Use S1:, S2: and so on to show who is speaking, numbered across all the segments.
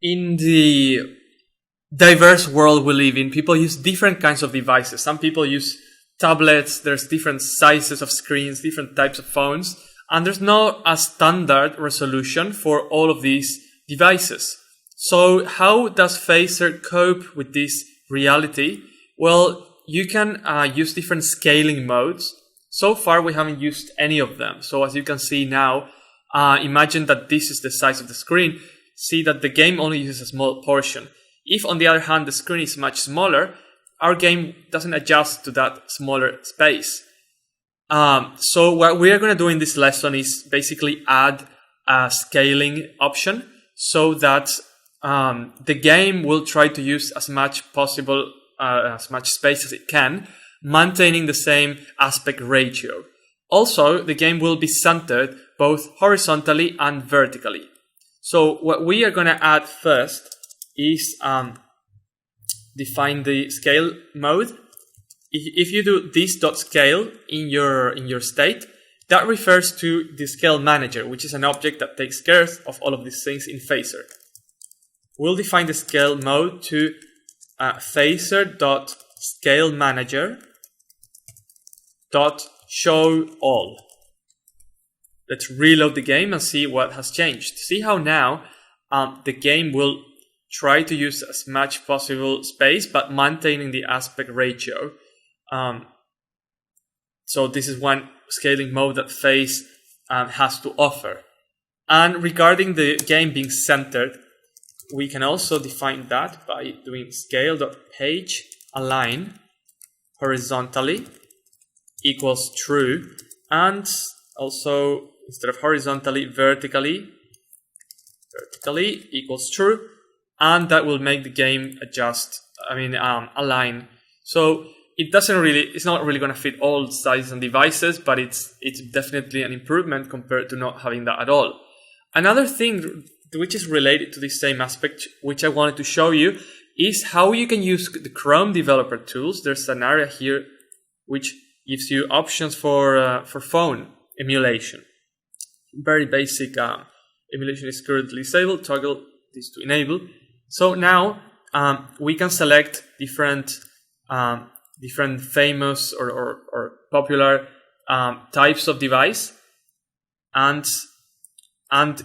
S1: in the diverse world we live in, people use different kinds of devices. Some people use tablets, there's different sizes of screens, different types of phones, and there's not a standard resolution for all of these devices. So how does Phaser cope with this reality? Well, you can use different scaling modes. So far, we haven't used any of them. So as you can see now, imagine that this is the size of the screen. See that the game only uses a small portion. If, on the other hand, the screen is much smaller, our game doesn't adjust to that smaller space. So what we are going to do in this lesson is basically add a scaling option so that the game will try to use as much space as it can, maintaining the same aspect ratio. Also, the game will be centered both horizontally and vertically. So what we are going to add first is define the scale mode. If you do this.scale in your state, that refers to the scale manager, which is an object that takes care of all of these things in Phaser. We'll define the scale mode to phaser.scalemanager.showAll. Let's reload the game and see what has changed. See how now the game will try to use as much possible space, but maintaining the aspect ratio. So this is one scaling mode that Phase has to offer. And regarding the game being centered, we can also define that by doing scale.page align horizontally equals true, and also instead of horizontally, vertically equals true, and that will make the game align. So it's not really going to fit all sizes and devices, but it's definitely an improvement compared to not having that at all. Another thing which is related to this same aspect, which I wanted to show you, is how you can use the Chrome developer tools. There's an area here which gives you options for phone emulation. Very basic emulation is currently disabled. Toggle this to enable. So now we can select different famous or popular types of device, and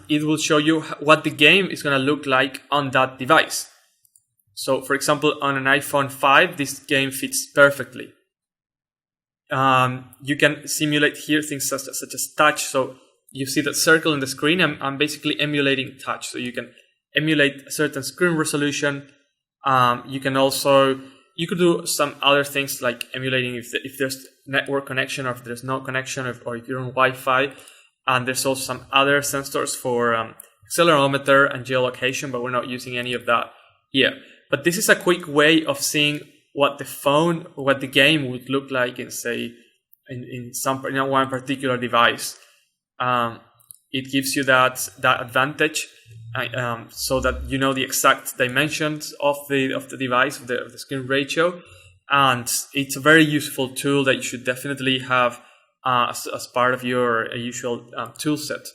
S1: it will show you what the game is going to look like on that device. So, for example, on an iPhone 5, this game fits perfectly. You can simulate here things such as touch. So you see that circle in the screen. I'm basically emulating touch. So you can emulate a certain screen resolution. You could do some other things like emulating if there's network connection, or if there's no connection, or if you're on Wi-Fi. And there's also some other sensors for accelerometer and geolocation, but we're not using any of that here. But this is a quick way of seeing what the game would look like in one particular device. It gives you that advantage, so that you know the exact dimensions of the device, of the screen ratio, and it's a very useful tool that you should definitely have as part of your usual tool set.